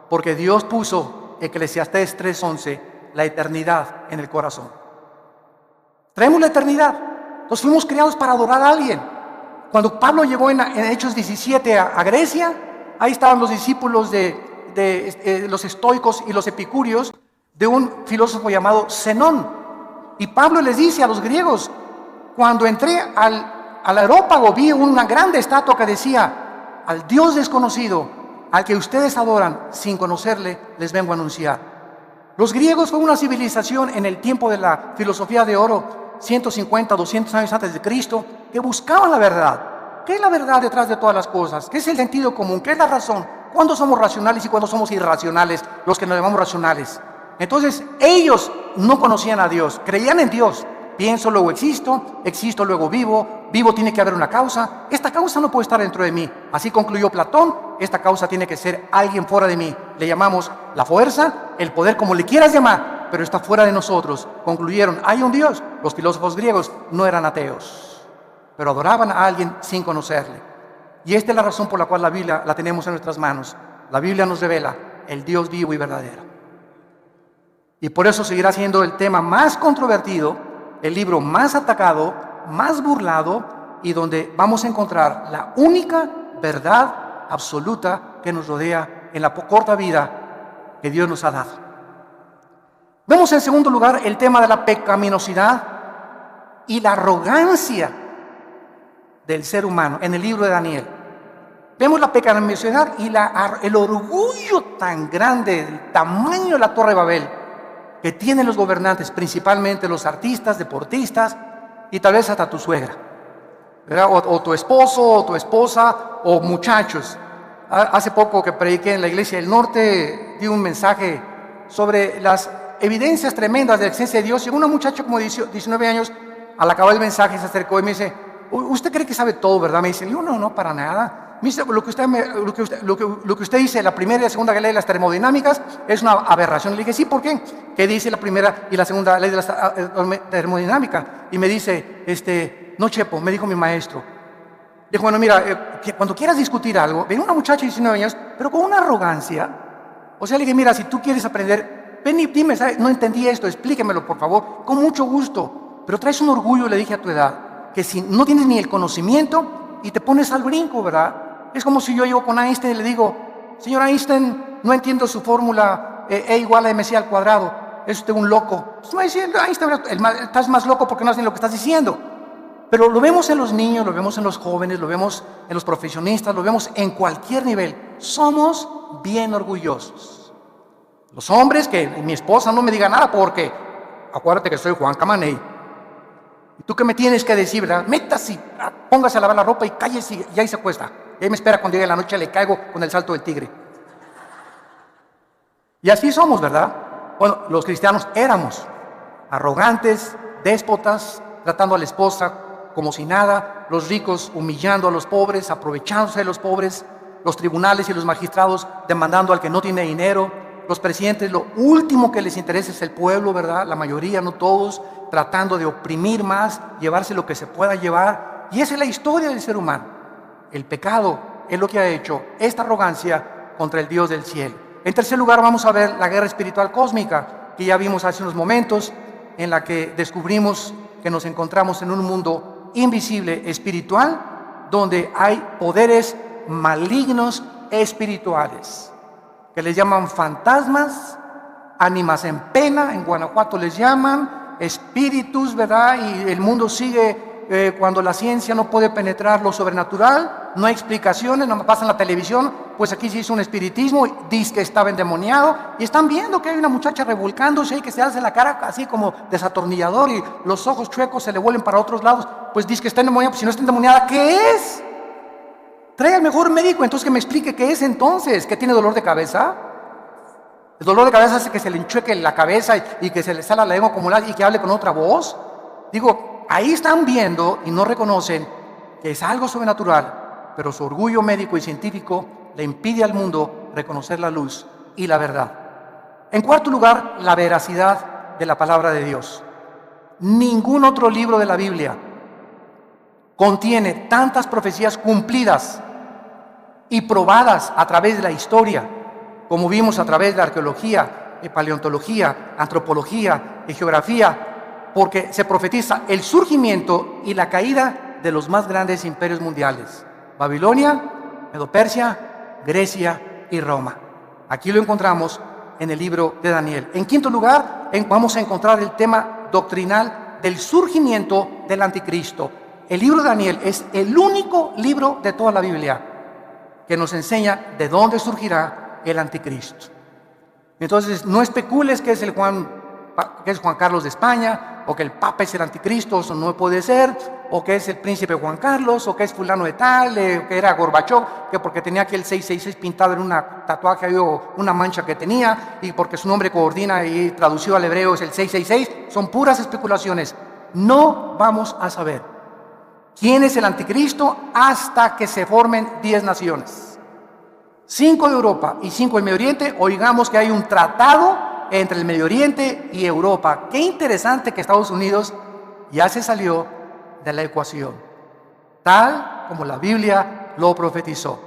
Speaker 1: porque Dios puso, Eclesiastés 3:11, la eternidad en el corazón. Traemos la eternidad. Nos fuimos creados para adorar a alguien. Cuando Pablo llegó en Hechos 17 a Grecia, ahí estaban los discípulos de los estoicos y los epicúreos, de un filósofo llamado Zenón. Y Pablo les dice a los griegos: cuando entré al Areópago vi una grande estatua que decía: al Dios desconocido, al que ustedes adoran sin conocerle, les vengo a anunciar. Los griegos fue una civilización en el tiempo de la filosofía de oro, 150, 200 años antes de Cristo, que buscaban la verdad. ¿Qué es la verdad detrás de todas las cosas? ¿Qué es el sentido común? ¿Qué es la razón? ¿Cuándo somos racionales y cuándo somos irracionales, los que nos llamamos racionales? Entonces, ellos no conocían a Dios, creían en Dios. Pienso, luego existo, existo, luego vivo, vivo, tiene que haber una causa. Esta causa no puede estar dentro de mí. Así concluyó Platón, esta causa tiene que ser alguien fuera de mí. Le llamamos la fuerza, el poder, como le quieras llamar, pero está fuera de nosotros. Concluyeron, hay un Dios. Los filósofos griegos no eran ateos, pero adoraban a alguien sin conocerle. Y esta es la razón por la cual la Biblia la tenemos en nuestras manos. La Biblia nos revela el Dios vivo y verdadero. Y por eso seguirá siendo el tema más controvertido, el libro más atacado, más burlado, y donde vamos a encontrar la única verdad absoluta que nos rodea en la corta vida que Dios nos ha dado. Vemos en segundo lugar el tema de la pecaminosidad y la arrogancia del ser humano en el libro de Daniel. Vemos la pecaminosidad y el orgullo tan grande, el tamaño de la Torre de Babel que tienen los gobernantes, principalmente los artistas, deportistas y tal vez hasta tu suegra, ¿verdad? O tu esposo, o tu esposa, o muchachos. Hace poco que prediqué en la iglesia del norte, di un mensaje sobre las evidencias tremendas de la existencia de Dios, y una muchacha como 19 años, al acabar el mensaje se acercó y me dice, ¿usted cree que sabe todo, verdad? Me dice, yo no, para nada. Me dice, lo que usted dice, la primera y la segunda ley de las termodinámicas es una aberración. Le dije, sí, ¿por qué? ¿Qué dice la primera y la segunda ley de la termodinámica? Y me dice, no, Chepo, me dijo mi maestro. Dijo, bueno, mira, cuando quieras discutir algo, ven una muchacha de 19 años, pero con una arrogancia. O sea, le dije, mira, si tú quieres aprender, ven y dime, ¿sabes? No entendí esto, explíquemelo, por favor, con mucho gusto. Pero traes un orgullo, le dije a tu edad, que si no tienes ni el conocimiento y te pones al brinco, ¿verdad? Es como si yo llego con Einstein y le digo, señor Einstein, no entiendo su fórmula E igual a mc al cuadrado, es usted un loco. Pues me dice, Einstein, estás más loco porque no haces lo que estás diciendo. Pero lo vemos en los niños, lo vemos en los jóvenes, lo vemos en los profesionistas, lo vemos en cualquier nivel. Somos bien orgullosos. Los hombres, que mi esposa no me diga nada porque, acuérdate que soy Juan Camaney. ¿Y tú qué me tienes que decir, verdad? Métase, póngase a lavar la ropa y cállese y ahí se acuesta. Y ahí me espera cuando llegue la noche, le caigo con el salto del tigre. Y así somos, ¿verdad? Bueno, los cristianos éramos arrogantes, déspotas, tratando a la esposa como si nada, los ricos humillando a los pobres, aprovechándose de los pobres, los tribunales y los magistrados demandando al que no tiene dinero, los presidentes, lo último que les interesa es el pueblo, ¿verdad? La mayoría, no todos, tratando de oprimir más, llevarse lo que se pueda llevar. Y esa es la historia del ser humano. El pecado es lo que ha hecho esta arrogancia contra el Dios del cielo. En tercer lugar, vamos a ver la guerra espiritual cósmica, que ya vimos hace unos momentos, en la que descubrimos que nos encontramos en un mundo invisible espiritual, donde hay poderes malignos espirituales, que les llaman fantasmas, ánimas en pena, en Guanajuato les llaman espíritus, ¿verdad? Y el mundo sigue cuando la ciencia no puede penetrar lo sobrenatural, no hay explicaciones, no pasa en la televisión, pues aquí se hizo un espiritismo, dice que estaba endemoniado, y están viendo que hay una muchacha revolcándose y que se hace la cara así como desatornillador y los ojos chuecos se le vuelven para otros lados, pues dice que está endemoniada, pues si no está endemoniada, ¿qué es? Trae al mejor médico, entonces que me explique qué es entonces, que tiene dolor de cabeza. El dolor de cabeza hace que se le enchueque la cabeza y que se le salga la lengua acumulada y que hable con otra voz. Digo, ahí están viendo y no reconocen que es algo sobrenatural, pero su orgullo médico y científico le impide al mundo reconocer la luz y la verdad. En cuarto lugar, la veracidad de la palabra de Dios. Ningún otro libro de la Biblia contiene tantas profecías cumplidas y probadas a través de la historia, como vimos a través de la arqueología, paleontología, antropología y geografía, porque se profetiza el surgimiento y la caída de los más grandes imperios mundiales: Babilonia, Medo-Persia, Grecia y Roma. Aquí lo encontramos en el libro de Daniel. En quinto lugar, vamos a encontrar el tema doctrinal del surgimiento del anticristo. El libro de Daniel es el único libro de toda la Biblia que nos enseña de dónde surgirá el anticristo. Entonces, no especules que es Juan Carlos de España, o que el Papa es el anticristo, eso no puede ser, o que es el príncipe Juan Carlos, o que es fulano de tal, que era Gorbachov, que porque tenía aquí el 666 pintado en un tatuaje o una mancha que tenía, y porque su nombre coordina y traducido al hebreo es el 666, son puras especulaciones. No vamos a saber quién es el anticristo hasta que se formen 10 naciones. 5 de Europa y 5 del Medio Oriente. Oigamos que hay un tratado entre el Medio Oriente y Europa. Qué interesante que Estados Unidos ya se salió de la ecuación, tal como la Biblia lo profetizó.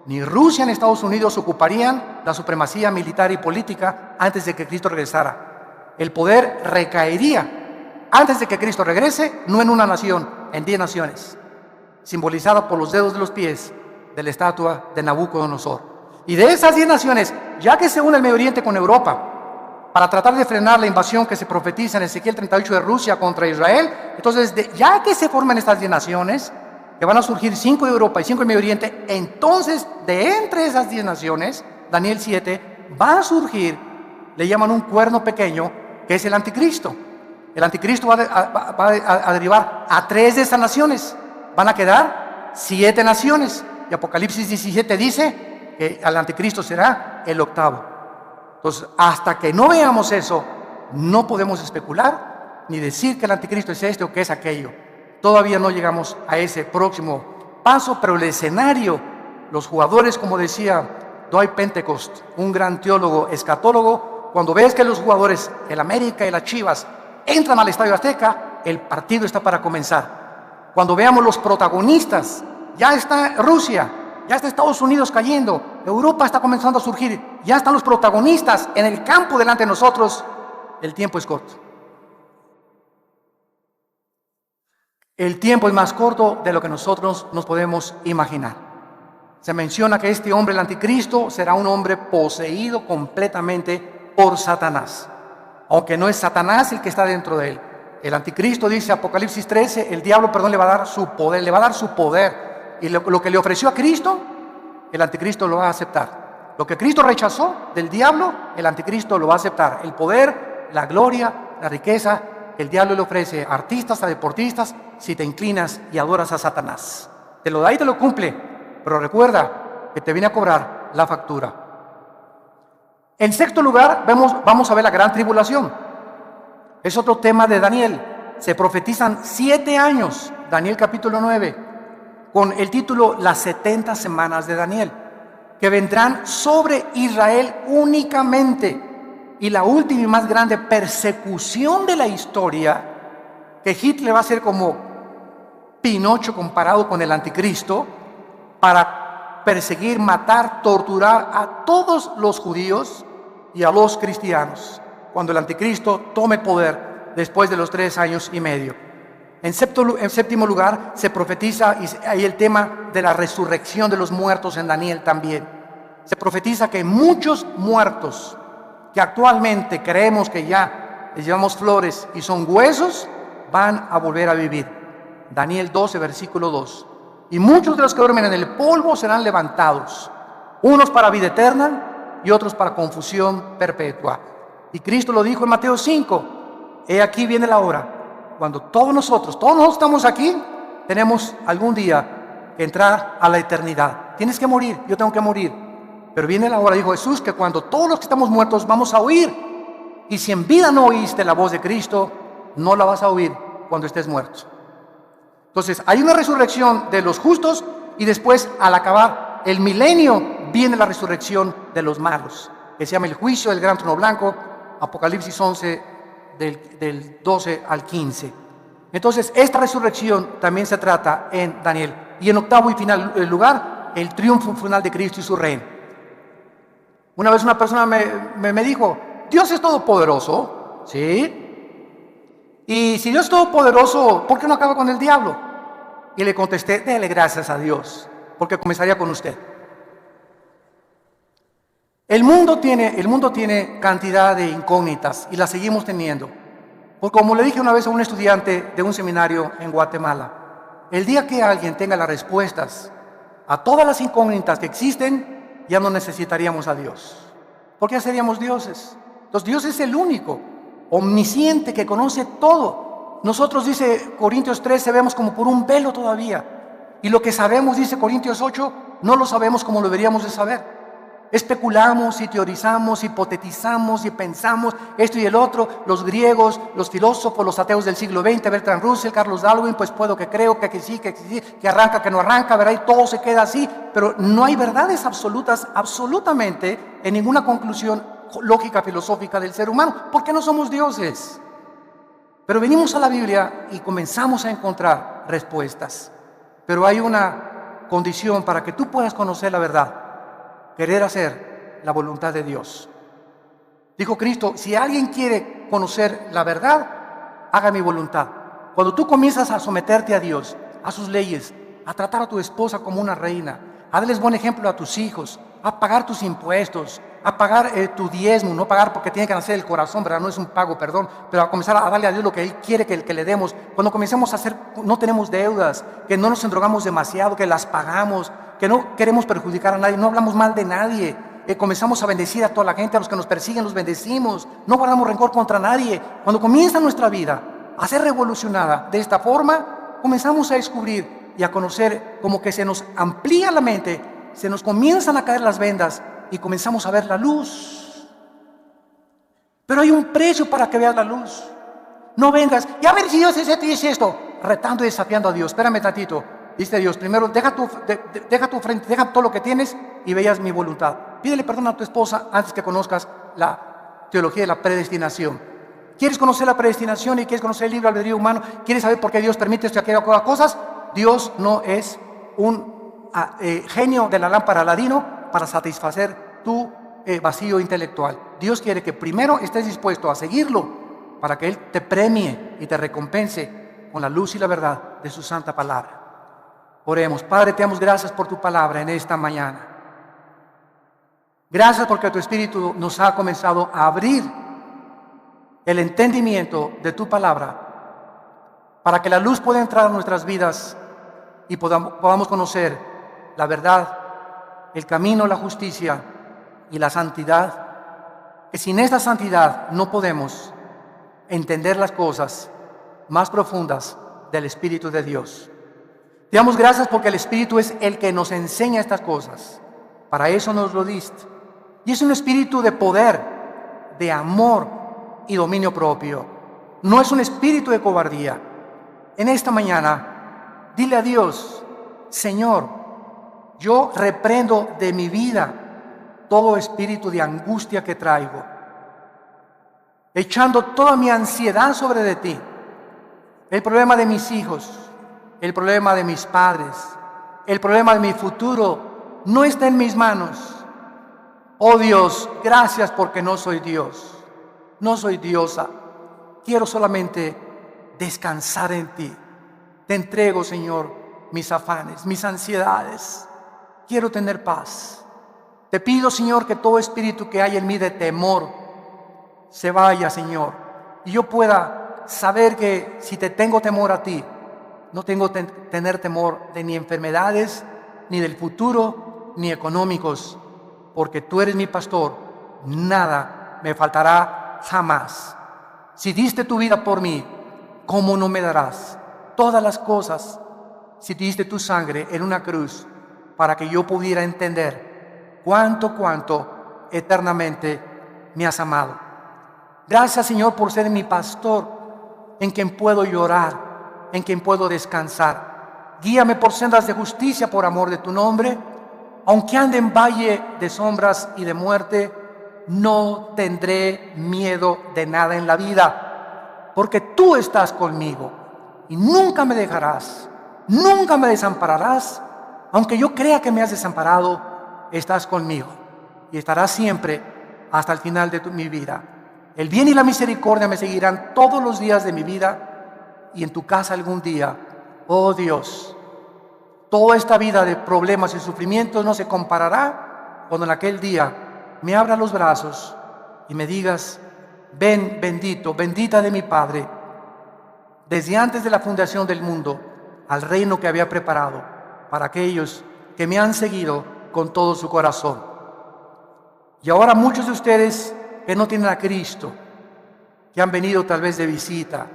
Speaker 1: Ni Rusia ni Estados Unidos ocuparían la supremacía militar y política antes de que Cristo regresara. El poder recaería antes de que Cristo regrese, no en una nación, en 10 naciones, simbolizada por los dedos de los pies de la estatua de Nabucodonosor. Y de esas 10 naciones, ya que se une el Medio Oriente con Europa para tratar de frenar la invasión que se profetiza en Ezequiel 38 de Rusia contra Israel, entonces ya que se forman estas 10 naciones, que van a surgir 5 de Europa y 5 del Medio Oriente, entonces de entre esas 10 naciones, Daniel 7, va a surgir, le llaman un cuerno pequeño, que es el anticristo. El anticristo va a derivar a 3 de estas naciones. Van a quedar 7 naciones. Y Apocalipsis 17 dice que el anticristo será el 8º. Entonces, hasta que no veamos eso, no podemos especular ni decir que el anticristo es este o que es aquello. Todavía no llegamos a ese próximo paso, pero el escenario, los jugadores, como decía Dwight Pentecost, un gran teólogo escatólogo, cuando ves que los jugadores, el América y las Chivas, entran al Estadio Azteca, el partido está para comenzar. Cuando veamos los protagonistas, ya está Rusia, ya está Estados Unidos cayendo, Europa está comenzando a surgir, ya están los protagonistas en el campo delante de nosotros, el tiempo es corto. El tiempo es más corto de lo que nosotros nos podemos imaginar. Se menciona que este hombre, el anticristo, será un hombre poseído completamente por Satanás. Aunque no es Satanás el que está dentro de él. El anticristo, dice Apocalipsis 13, el diablo, le va a dar su poder, Y lo que le ofreció a Cristo, el anticristo lo va a aceptar. Lo que Cristo rechazó del diablo, el anticristo lo va a aceptar. El poder, la gloria, la riqueza, el diablo le ofrece a artistas, a deportistas, si te inclinas y adoras a Satanás. Te lo da y te lo cumple, pero recuerda que te viene a cobrar la factura. En sexto lugar, vamos a ver la gran tribulación. Es otro tema de Daniel. Se profetizan 7 años, Daniel capítulo 9, con el título Las 70 semanas de Daniel, que vendrán sobre Israel únicamente. Y la última y más grande persecución de la historia, que Hitler va a ser como Pinocho comparado con el anticristo, para perseguir, matar, torturar a todos los judíos y a los cristianos, cuando el anticristo tome poder después de los 3 años y medio. En séptimo lugar, se profetiza, y hay el tema de la resurrección de los muertos en Daniel también. Se profetiza que muchos muertos que actualmente creemos que ya les llevamos flores y son huesos, van a volver a vivir. Daniel 12, versículo 2. Y muchos de los que duermen en el polvo serán levantados, unos para vida eterna y otros para confusión perpetua. Y Cristo lo dijo en Mateo 5, he aquí viene la hora, cuando todos nosotros estamos aquí, tenemos algún día que entrar a la eternidad. Tienes que morir, yo tengo que morir. Pero viene la hora, dijo Jesús, que cuando todos los que estamos muertos vamos a oír. Y si en vida no oíste la voz de Cristo, no la vas a oír cuando estés muerto. Entonces, hay una resurrección de los justos y después, al acabar el milenio, viene la resurrección de los malos, que se llama el juicio del gran trono blanco, Apocalipsis 11, del 12 al 15. Entonces, esta resurrección también se trata en Daniel. Y en octavo y final lugar, el triunfo final de Cristo y su reino. Una vez una persona me dijo, Dios es todopoderoso, ¿sí? Y si Dios es todopoderoso, ¿por qué no acaba con el diablo? Y le contesté, dele gracias a Dios, porque comenzaría con usted. El mundo tiene cantidad de incógnitas y las seguimos teniendo. Porque como le dije una vez a un estudiante de un seminario en Guatemala, el día que alguien tenga las respuestas a todas las incógnitas que existen, ya no necesitaríamos a Dios. ¿Por qué seríamos dioses? Entonces Dios es el único, omnisciente, que conoce todo. Nosotros, dice Corintios 13, vemos como por un velo todavía. Y lo que sabemos, dice Corintios 8, no lo sabemos como lo deberíamos de saber. Especulamos y teorizamos, hipotetizamos y pensamos esto y el otro. Los griegos, los filósofos, los ateos del siglo XX, Bertrand Russell, Carlos Darwin, pues puedo que creo, que sí, que arranca, que no arranca, ¿verdad? Y todo se queda así, pero no hay verdades absolutas, absolutamente, en ninguna conclusión lógica, filosófica del ser humano. ¿Por qué no somos dioses? Pero venimos a la Biblia y comenzamos a encontrar respuestas. Pero hay una condición para que tú puedas conocer la verdad: querer hacer la voluntad de Dios. Dijo Cristo: si alguien quiere conocer la verdad, haga mi voluntad. Cuando tú comienzas a someterte a Dios, a sus leyes, a tratar a tu esposa como una reina, a darles buen ejemplo a tus hijos, a pagar tus impuestos, a pagar tu diezmo, no pagar porque tiene que nacer el corazón, ¿verdad? No es un pago, perdón, pero a comenzar a darle a Dios lo que Él quiere que le demos. Cuando comencemos a hacer, no tenemos deudas, que no nos endrogamos demasiado, que las pagamos, que no queremos perjudicar a nadie, no hablamos mal de nadie, comenzamos a bendecir a toda la gente, a los que nos persiguen los bendecimos, no guardamos rencor contra nadie. Cuando comienza nuestra vida a ser revolucionada de esta forma, comenzamos a descubrir y a conocer, como que se nos amplía la mente, se nos comienzan a caer las vendas y comenzamos a ver la luz. Pero hay un precio para que veas la luz. No vengas, y a ver si Dios es esto y es esto, retando y desafiando a Dios. Espérame tantito. Dice Dios: primero deja tu frente, deja todo lo que tienes y veas mi voluntad. Pídele perdón a tu esposa antes que conozcas la teología de la predestinación. ¿Quieres conocer la predestinación y quieres conocer el libre albedrío humano? ¿Quieres saber por qué Dios permite esto y aquellas cosas? Dios no es un genio de la lámpara Aladino para satisfacer tu vacío intelectual. Dios quiere que primero estés dispuesto a seguirlo para que Él te premie y te recompense con la luz y la verdad de su santa palabra. Oremos. Padre, te damos gracias por tu palabra en esta mañana. Gracias porque tu Espíritu nos ha comenzado a abrir el entendimiento de tu palabra para que la luz pueda entrar a nuestras vidas y podamos conocer la verdad, el camino, la justicia y la santidad, que sin esta santidad no podemos entender las cosas más profundas del Espíritu de Dios. Te damos gracias porque el Espíritu es el que nos enseña estas cosas. Para eso nos lo diste. Y es un espíritu de poder, de amor y dominio propio. No es un espíritu de cobardía. En esta mañana, dile a Dios: Señor, yo reprendo de mi vida todo espíritu de angustia que traigo, echando toda mi ansiedad sobre de ti. El problema de mis hijos, el problema de mis padres, el problema de mi futuro no está en mis manos. Oh Dios, gracias porque no soy Dios, no soy diosa. Quiero solamente descansar en ti. Te entrego, Señor, mis afanes, mis ansiedades. Quiero tener paz. Te pido, Señor, que todo espíritu que hay en mí de temor se vaya, Señor, y yo pueda saber que si te tengo temor a ti, no tengo que tener temor de ni enfermedades, ni del futuro, ni económicos, porque tú eres mi pastor, nada me faltará jamás. Si diste tu vida por mí, ¿cómo no me darás todas las cosas? Si diste tu sangre en una cruz para que yo pudiera entender cuánto eternamente me has amado. Gracias, Señor, por ser mi pastor, en quien puedo llorar, en quien puedo descansar. Guíame por sendas de justicia por amor de tu nombre. Aunque ande en valle de sombras y de muerte, no tendré miedo de nada en la vida, porque tú estás conmigo y nunca me dejarás, nunca me desampararás. Aunque yo crea que me has desamparado, estás conmigo y estarás siempre hasta el final de mi vida. El bien y la misericordia me seguirán todos los días de mi vida, y en tu casa algún día, oh Dios, toda esta vida de problemas y sufrimientos no se comparará cuando en aquel día me abras los brazos y me digas: ven, bendito, bendita de mi Padre, desde antes de la fundación del mundo, al reino que había preparado para aquellos que me han seguido con todo su corazón. Y ahora muchos de ustedes que no tienen a Cristo, que han venido tal vez de visita,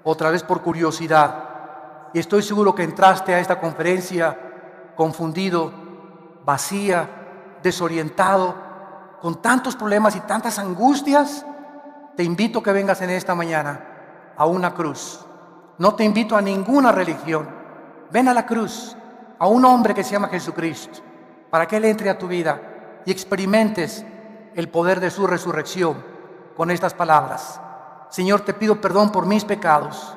Speaker 1: otra vez por curiosidad, y estoy seguro que entraste a esta conferencia confundido, vacía, desorientado, con tantos problemas y tantas angustias. Te invito a que vengas en esta mañana a una cruz. No te invito a ninguna religión. Ven a la cruz, a un hombre que se llama Jesucristo, para que Él entre a tu vida y experimentes el poder de su resurrección con estas palabras: Señor, te pido perdón por mis pecados.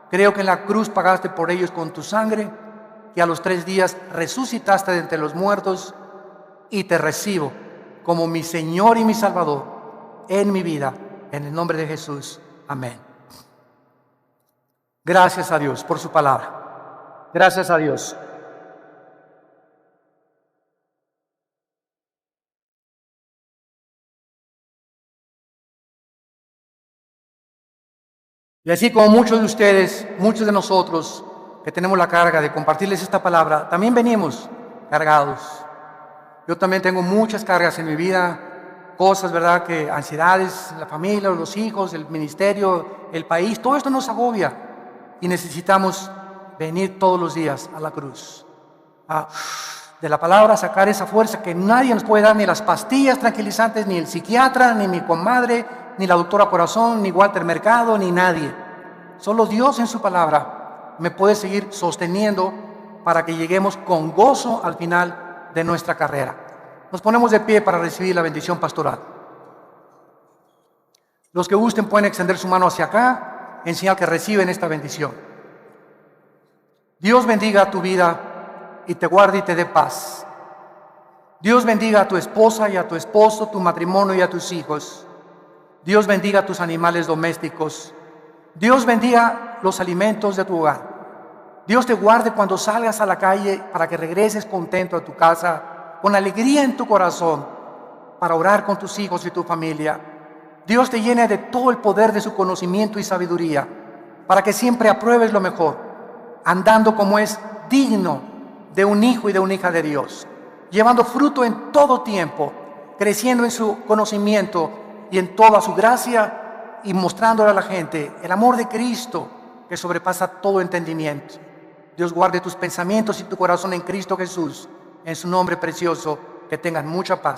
Speaker 1: Creo que en la cruz pagaste por ellos con tu sangre, que a los 3 días resucitaste de entre los muertos, y te recibo como mi Señor y mi Salvador en mi vida, en el nombre de Jesús. Amén. Gracias a Dios por su palabra. Gracias a Dios. Y así como muchos de ustedes, muchos de nosotros que tenemos la carga de compartirles esta palabra, también venimos cargados. Yo también tengo muchas cargas en mi vida, cosas, ¿verdad?, que ansiedades, la familia, los hijos, el ministerio, el país, todo esto nos agobia y necesitamos venir todos los días a la cruz. De la palabra sacar esa fuerza que nadie nos puede dar, ni las pastillas tranquilizantes, ni el psiquiatra, ni mi comadre, ni la doctora Corazón, ni Walter Mercado, ni nadie. Solo Dios en su palabra me puede seguir sosteniendo para que lleguemos con gozo al final de nuestra carrera. Nos ponemos de pie para recibir la bendición pastoral. Los que gusten pueden extender su mano hacia acá en señal que reciben esta bendición. Dios bendiga tu vida y te guarde y te dé paz. Dios bendiga a tu esposa y a tu esposo, tu matrimonio y a tus hijos. Dios bendiga a tus animales domésticos. Dios bendiga los alimentos de tu hogar. Dios te guarde cuando salgas a la calle para que regreses contento a tu casa, con alegría en tu corazón, para orar con tus hijos y tu familia. Dios te llene de todo el poder de su conocimiento y sabiduría, para que siempre apruebes lo mejor, andando como es digno de un hijo y de una hija de Dios, llevando fruto en todo tiempo, creciendo en su conocimiento y en toda su gracia, y mostrándole a la gente el amor de Cristo que sobrepasa todo entendimiento. Dios guarde tus pensamientos y tu corazón en Cristo Jesús. En su nombre precioso, que tengan mucha paz.